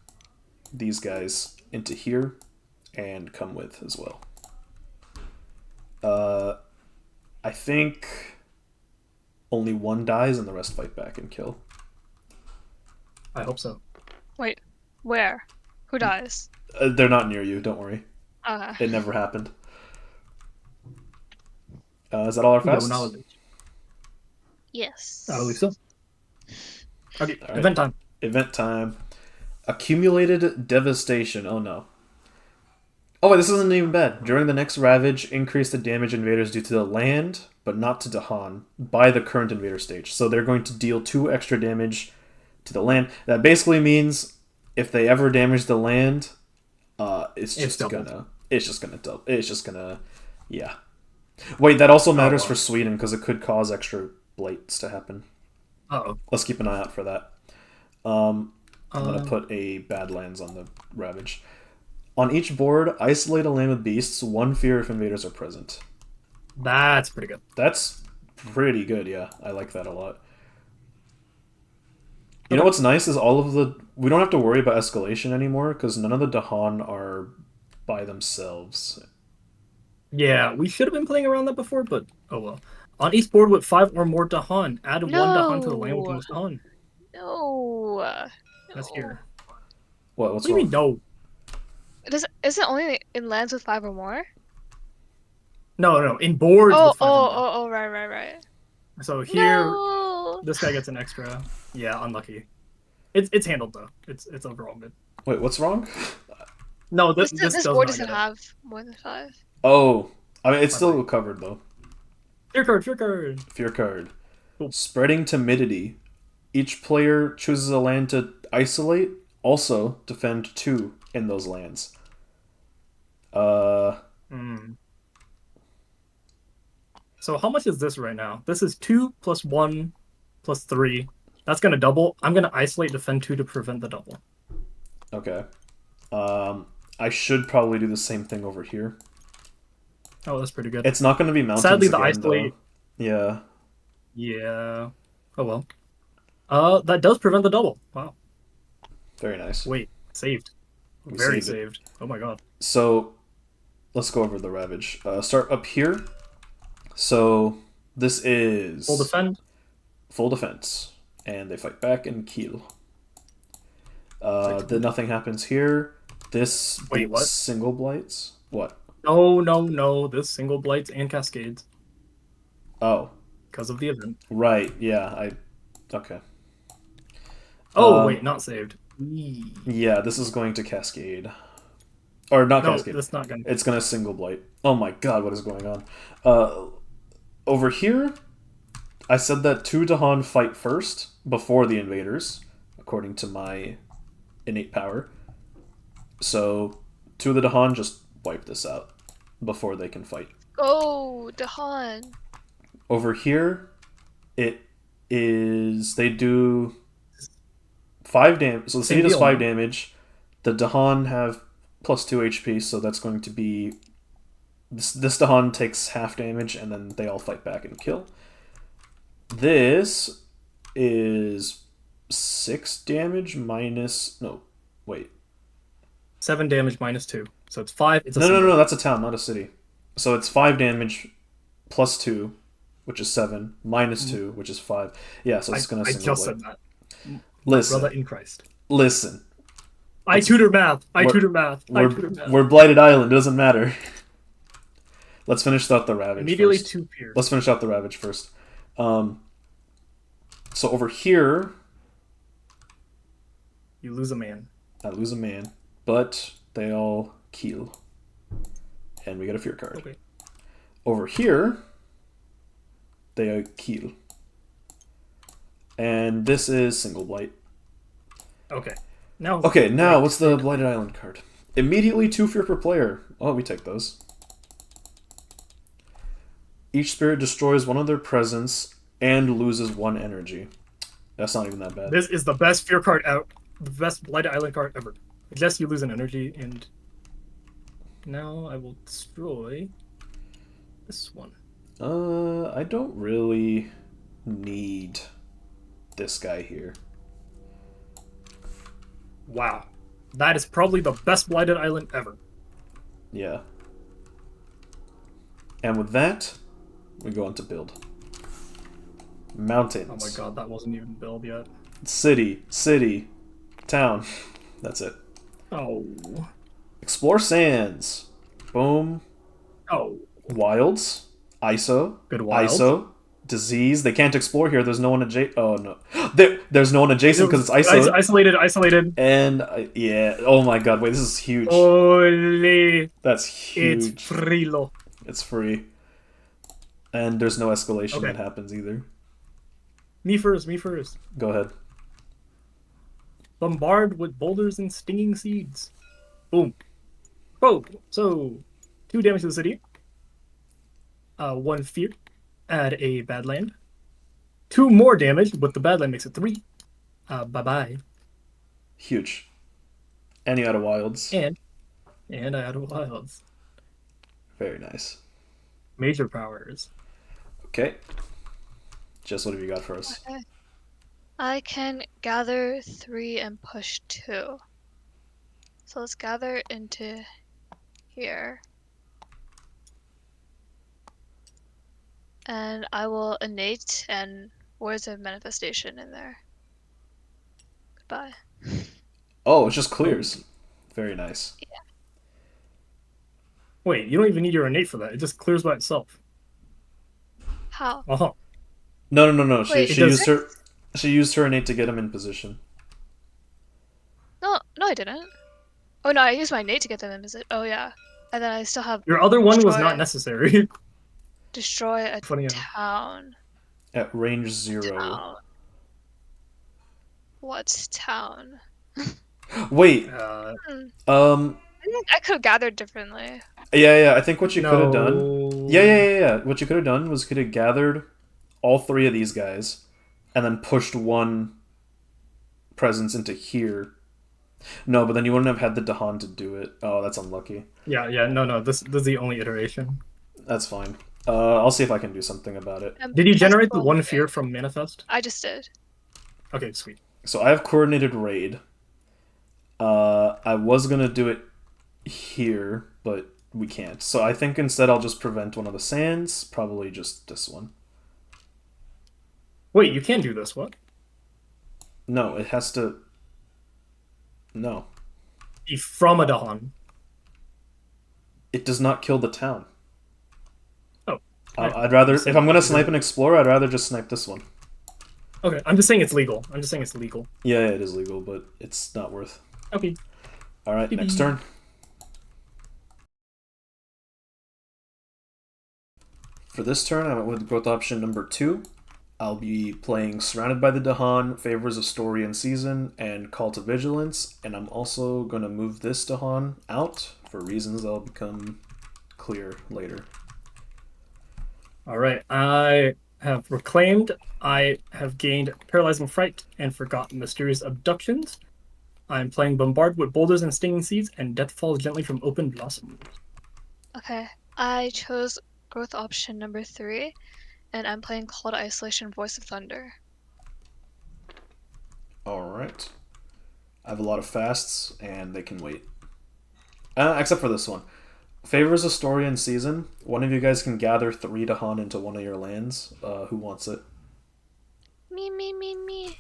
these guys into here and come with as well. I think only one dies and the rest fight back and kill. I hope so. Wait, where? Who dies? They're not near you, don't worry. Okay. It never happened. Is that all our No fast? knowledge. Yes. I believe so. Okay, All right. event time. Event time. Accumulated devastation. Oh no. Oh wait, this isn't even bad. During the next ravage, increase the damage invaders do to the land, but not to Dahan, by the current invader stage. So they're going to deal 2 extra damage to the land. That basically means if they ever damage the land, it's just gonna double. It's just gonna, yeah. Wait, that also matters for Sweden because it could cause extra blights to happen. Uh-oh. Let's keep an eye out for that. I'm gonna put a Badlands on the ravage. On each board, isolate a land with beasts, 1 fear if invaders are present. That's pretty good. That's pretty good, yeah. I like that a lot. You know what's nice is we don't have to worry about escalation anymore because none of the Dahan are by themselves. Yeah, we should have been playing around that before, but oh well. On each board with 5 or more Dahan, add 1 Dahan to the land with the most Dahan. No. That's here. What's What do you wrong? mean no? Is it only in lands with 5 or more? No, in boards with 5 or more. Right. So here, No. this guy gets an extra. Yeah, unlucky. It's handled though. It's overall good. Wait, what's wrong? No, this This does board not doesn't get it. have more than 5. Oh, I mean, it's still covered though. Fear card. Fear card. Cool. Spreading timidity. Each player chooses a land to isolate. Also, defend 2 in those lands. So how much is this right now? This is 2 plus 1 plus 3. That's gonna double. I'm gonna isolate defend 2 to prevent the double. Okay. I should probably do the same thing over here. Oh, that's pretty good. It's not going to be mountains Sadly, the again, isolate. though. Yeah. Yeah. Oh well. That does prevent the double. Wow. Very nice. Wait, saved. We Very saved saved. Oh my god. So, let's go over the ravage. Start up here. So, this is Full defend. Full defense, and they fight back and kill. Then nothing happens here. This Wait, what? Single blights. What? No. This single blights and cascades Oh, because of the event. right. Yeah. Okay. Oh wait, not saved. Eee. Yeah, this is going to cascade. Or not No, cascade. that's not gonna. It's going to single blight. Oh my god, what is going on? Over here, I said that 2 Dahan fight first before the invaders, according to my innate power. So 2 of the Dahan just wipe this out before they can fight. Oh, Dahan. Over here, it is they do 5 damage. So the city does 5 damage. The Dahan have plus 2 HP, so that's going to be this Dahan takes half damage, and then they all fight back and kill. This is 6 damage minus 7 damage minus 2. So it's 5. It's a no, that's a town, not a city. So it's 5 damage plus 2, which is 7, minus 2, which is 5. Yeah, so it's going to single said blade. that. Listen. Brother in Christ. Listen. I tutor math. We're Blighted Island. It doesn't matter. Let's finish out the Ravage Immediately first. 2 peers. Let's finish out the Ravage first. So over here, You lose a man. I lose a man, but they all kill. And we get a fear card. Okay. Over here, they all kill. And this is single blight. Okay. Now. Okay, now what's the Blighted Island card? Immediately 2 fear per player. Oh, we take those. Each spirit destroys one of their presence and loses 1 energy. That's not even that bad. This is the best fear card out. The best Blighted Island card ever. Yes, you lose an energy, and now I will destroy this one. I don't really need this guy here. Wow. That is probably the best Blighted Island ever. Yeah. And with that, we go on to build. Mountains. Oh my god, that wasn't even build yet. City, town. That's it. Oh. Explore sands. Boom. Oh. Wilds. ISO. Good wilds. ISO. Disease. They can't explore here. There's no one adjacent. Oh no. There's no one adjacent because it's ISO. Isolated. And yeah. Oh my god. Wait, this is huge. Holy. That's huge. It's frilo. It's free. And there's no escalation Okay. that happens either. Me first. Go ahead. Bombard with boulders and stinging seeds. Boom. Boom. So, 2 damage to the city. 1 fear. Add a Badland. 2 more damage, but the Badland makes it 3. Bye-bye. Huge. And you add a wilds. And I add a wilds. Very nice. Major powers. Okay. Jess, what have you got for us? Okay. I can gather 3 and push 2. So let's gather into here. And I will innate and words of manifestation in there. Goodbye. Oh, it just clears. Very nice. Wait, you don't even need your innate for that. It just clears by itself. How? Uh-huh. No. Wait, She used her innate to get him in position. No, I didn't. Oh no, I used my innate to get them in position. Oh yeah. And then I still have Your other one was Destroy not it. necessary. destroy a Funny enough. town. At range 0. Town. What's town? Wait. Uh, I think I could have gathered differently. Yeah. I think what you could have done. no. Yeah. What you could have done was could have gathered all 3 of these guys, and then pushed 1 presence into here. No, but then you wouldn't have had the Dahan to do it. Oh, that's unlucky. Yeah, no. This is the only iteration. That's fine. I'll see if I can do something about it. Did you generate the Possible. 1 fear from Manifest? I just did. Okay, sweet. So I have coordinated raid. I was gonna do it here, but we can't. So I think instead I'll just prevent one of the sands. Probably just this one. Wait, you can do this, what? No, it has to. No, Be from a Dahan. it does not kill the town. Oh. I'd rather, if I'm gonna snipe an explorer, I'd rather just snipe this one. Okay, I'm just saying it's legal. Yeah, it is legal, but it's not worth. Okay. All right, next turn. For this turn, I went with growth option number 2. I'll be playing Surrounded by the Dahan, Favors of Story and Season, and Call to Vigilance, and I'm also going to move this Dahan out for reasons that'll become clear later. Alright, I have reclaimed, I have gained Paralyzing Fright and Forgotten Mysterious Abductions. I'm playing Bombard with Boulders and Stinging Seeds, and Death Falls Gently from Open Blossoms. Okay. I chose growth option number 3, and I'm playing Call to Isolation Voice of Thunder. Alright. I have a lot of fasts, and they can wait. Except for this one. Favors of Story and Season. One of you guys can gather 3 Dahan into one of your lands. Who wants it? Me.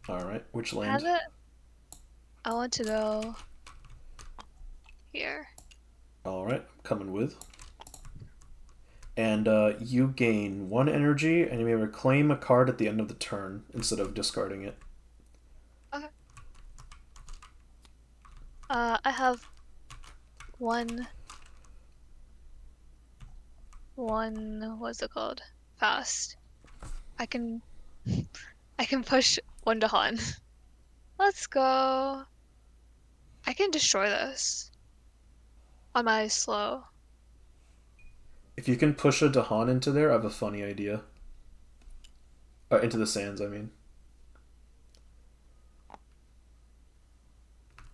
Alright, which Have land? it? I want to go here. Alright, coming with. And you gain 1 energy, and you may reclaim a card at the end of the turn instead of discarding it. Okay. what's it called? Fast. I can push one Dahan. Let's go. I can destroy this on my slow. If you can push a Dahan into there, I have a funny idea. Into the sands, I mean.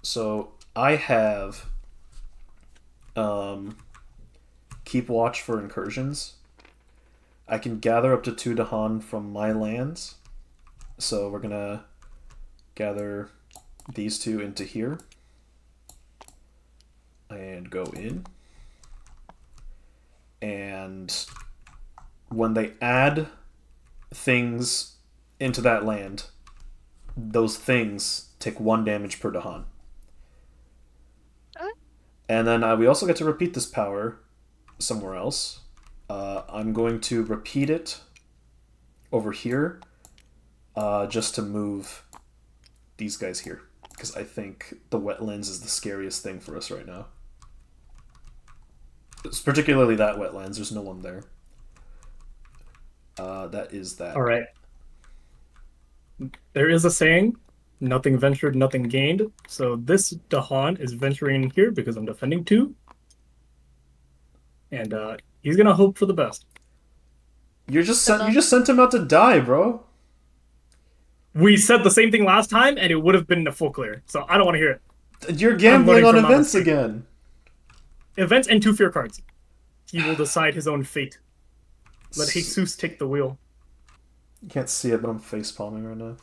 So I have keep watch for incursions. I can gather up to 2 Dahan from my lands. So we're gonna gather these 2 into here and go in. And when they add things into that land, those things take 1 damage per Dahan. And then we also get to repeat this power somewhere else. I'm going to repeat it over here just to move these guys here. Because I think the wetlands is the scariest thing for us right now. It's particularly that wetlands. There's no one there. That is that. All right. There is a saying, nothing ventured, nothing gained. So this Dahan is venturing in here because I'm defending 2. And he's going to hope for the best. You just sent him out to die, bro. We said the same thing last time, and it would have been a full clear. So I don't want to hear it. You're gambling on events again. Events and 2 fear cards. He will decide his own fate. Let Jesus take the wheel. You can't see it, but I'm face palming right now.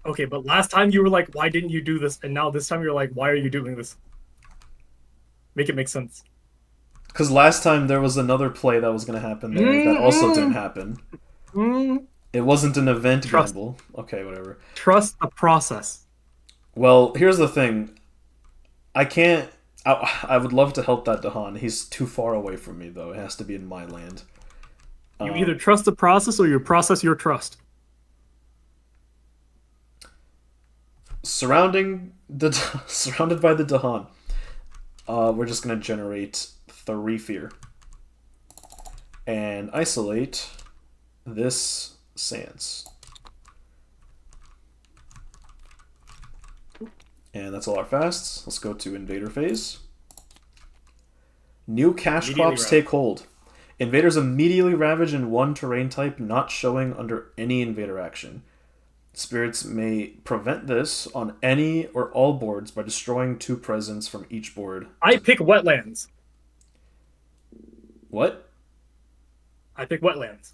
Okay, but last time you were like, why didn't you do this? And now this time you're like, why are you doing this? Make it make sense. Because last time there was another play that was going to happen there that also didn't happen. It wasn't an event gamble. Okay, whatever. Trust the process. Well, here's the thing. I can't... I would love to help that Dahan. He's too far away from me, though. It has to be in my land. You either trust the process or you process your trust. Surrounded by the Dahan, we're just going to generate 3 fear. And isolate this Sands. And that's all our fasts. Let's go to Invader phase. New cash crops take hold. Invaders immediately ravage in 1 terrain type not showing under any invader action. Spirits may prevent this on any or all boards by destroying 2 presents from each board. I pick wetlands. What? I pick wetlands.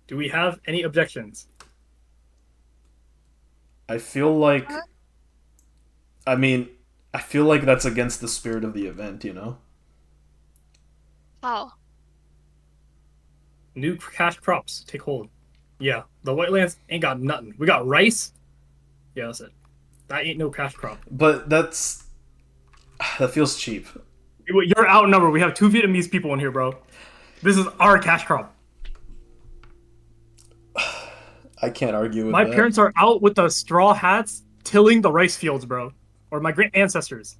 Do we have any objections? I feel like... I mean, I feel like that's against the spirit of the event, you know? How? New cash crops take hold. Yeah, the wetlands ain't got nothing. We got rice. Yeah, that's it. That ain't no cash crop. But that feels cheap. You're outnumbered. We have 2 Vietnamese people in here, bro. This is our cash crop. I can't argue with My that. parents are out with the straw hats tilling the rice fields, bro. Or my great ancestors.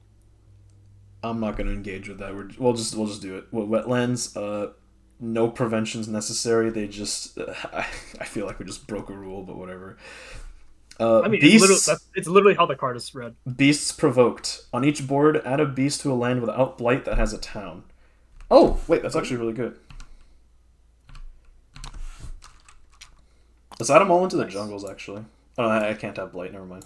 I'm not going to engage with that. We'll just do it. Wetlands, no preventions necessary. They just I feel like we just broke a rule, but whatever. I mean, beasts, it's literally how the card is read. Beasts provoked. On each board, add a beast to a land without blight that has a town. Oh, wait, that's actually really good. Let's add them all into the jungles, actually. Oh, I can't have blight, never mind.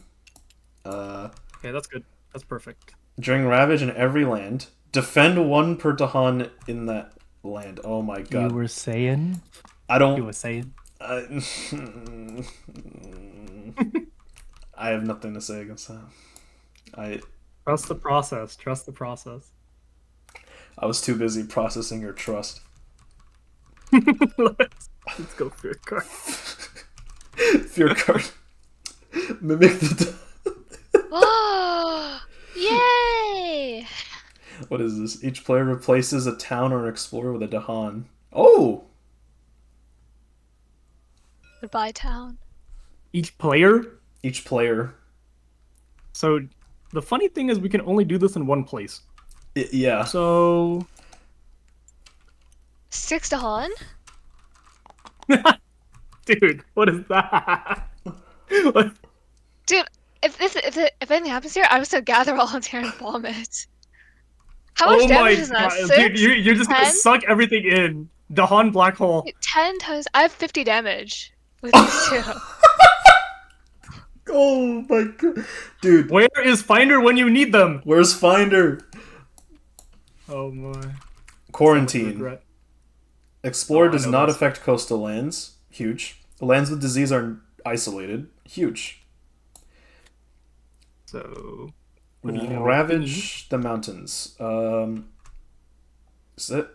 Okay, that's good. That's perfect. During Ravage in every land, defend 1 per Dahan in that land. Oh my god. You were saying? I don't... You were saying? I have nothing to say against that. Trust the process. Trust the process. I was too busy processing your trust. Let's go fear card. Fear card. Mimic the... Oh! Yay! What is this? Each player replaces a town or an explorer with a Dahan. Oh! Goodbye, town. Each player? Each player. So, the funny thing is we can only do this in one place. Yeah. So, 6 Dahan? dude, what is that? What- Dude, if anything happens here, I'm just gonna gather volunteer and bomb it. How much Oh damage my is that? god, dude, 6? you're just gonna 10? suck everything in. Dahan black hole. 10 times. I have 50 damage with these two. Oh my god. Dude, Where is Finder when you need them? where's Finder? Oh my. So much Quarantine. regret. Explore Oh, I does know not this. affect coastal lands. Huge. Lands with disease are isolated. Huge. So, what do you know? Ravage the mountains. Is it?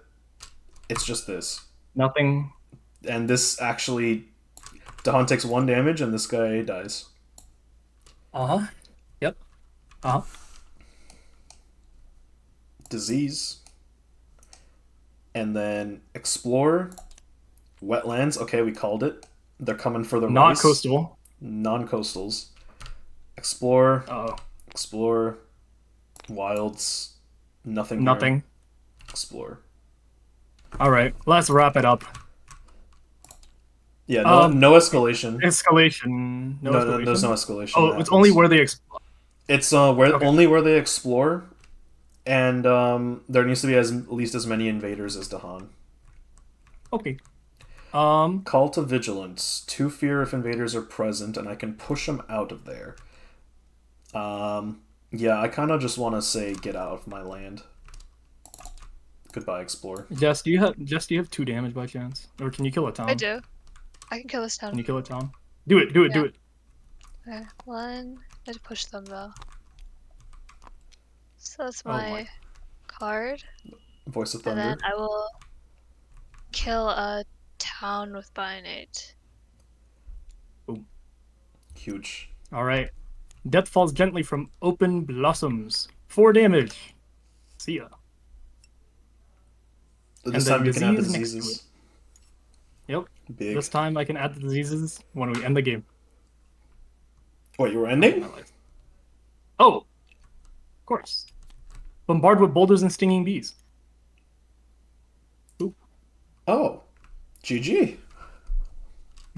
It's just this. Nothing. And this actually, Dahan takes 1 damage and this guy dies. Uh-huh. Yep. Uh-huh. Disease. And then explore. Wetlands. Okay, we called it. They're coming for the Not rice. coastal. Non-coastals. Explore. Uh-oh. Explore. Wilds. Nothing. Here. Nothing. Explore. All right, let's wrap it up. Yeah, no, Um, no escalation. Escalation. No escalation. There's no escalation. Oh, that it's only happens. where they explode. It's where Okay. only where they explore, and there needs to be at least as many invaders as Dahan. Okay. Call to vigilance. 2 fear if invaders are present, and I can push them out of there. Yeah, I kind of just want to say get out of my land. Goodbye, explore. Jess, do you have 2 damage by chance, or can you kill a town? I do. I can kill this Can town. you kill a town? Do it. Do it. Do Yeah. it. Okay, 1. I had to push them though. So that's Oh my my. card. Voice of And then Thunder. I will kill a town with Bionate. Huge. All right. Death falls gently from open blossoms. 4 damage. See ya. This then time you can add the disease next to diseases. Yep. Big. This time I can add the diseases when we end the game. Wait, you were ending? Oh, of course. Bombard with boulders and stinging bees. Oh, GG.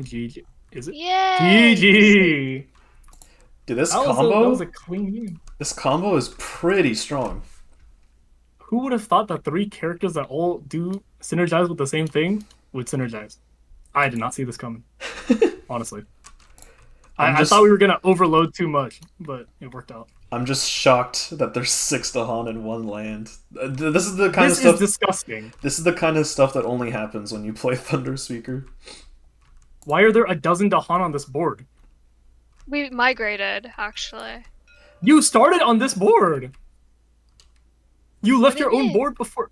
GG. Is it? Yay! GG. Dude, this That combo. was a clean game. This combo is pretty strong. Who would have thought that 3 characters that all do synergize with the same thing would synergize? I did not see this coming. Honestly. I thought we were gonna overload too much, but it worked out. I'm just shocked that there's 6 Dahan in 1 land. This is the kind This of stuff. is disgusting. This is the kind of stuff that only happens when you play Thunder Speaker. Why are there a dozen Dahan on this board? We migrated, actually. You started on this board. You left do you your own mean? board before.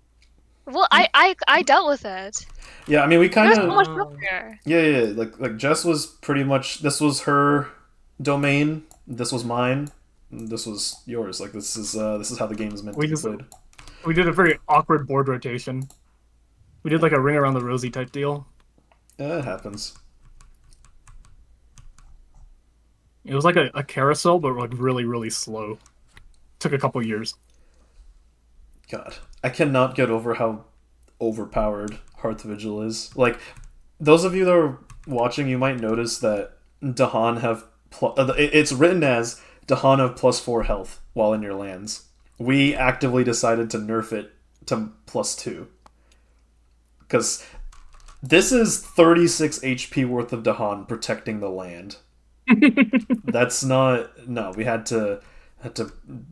Well, I dealt with it. Yeah, I mean we kind There's so much of. room here. Yeah. Like Jess was pretty much. This was her domain. This was mine. And this was yours. Like this is how the game is meant We to be just- played. We did a very awkward board rotation. We did like a ring around the rosy type deal. Yeah, it happens. It was like a carousel, but like really, really slow. Took a couple years. God, I cannot get over how overpowered Hearth Vigil is. Like, those of you that are watching, you might notice that Dahan have it's written as Dahan have +4 health while in your lands. We actively decided to nerf it to +2 because this is 36 HP worth of Dahan protecting the land. That's not no. We had to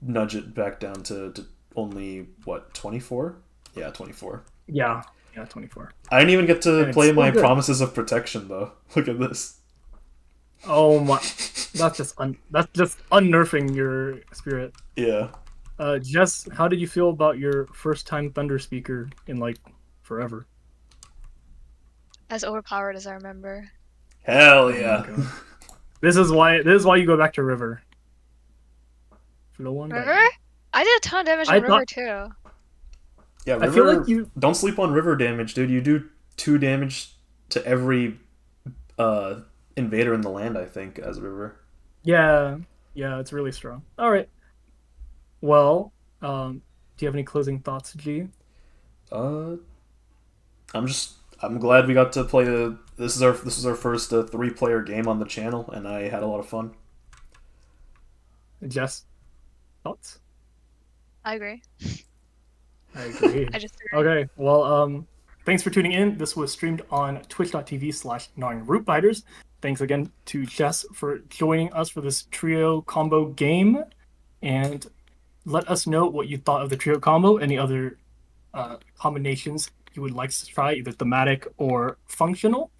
nudge it back down to only what 24? Yeah, 24. Yeah, 24. I didn't even get to And it's play still my good. promises of protection though. Look at this. Oh my, that's just unnerfing your spirit. Yeah. Jess, how did you feel about your first time Thunder Speaker in like forever? As overpowered as I remember. Hell yeah. Okay. This is why you go back to River. For the one. River? I did a ton of damage I on River thought- too. Yeah, I River, feel like you. don't sleep on River damage, dude. You do 2 damage to every invader in the land, I think, as River. Yeah, it's really strong. All right. Well, Do you have any closing thoughts, G? Uh, I'm glad we got to play this is our first 3-player game on the channel, and I had a lot of fun. Jess, thoughts? I agree. I agree. I just agree. Okay, well, thanks for tuning in. This was streamed on twitch.tv/gnawingrootbiters. Thanks again to Jess for joining us for this trio combo game. And let us know what you thought of the trio combo, any other combinations you would like to try, either thematic or functional.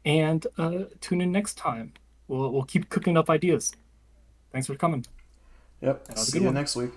And tune in next time. We'll keep cooking up ideas. Thanks for coming. Yep. Have a See good you one. next week.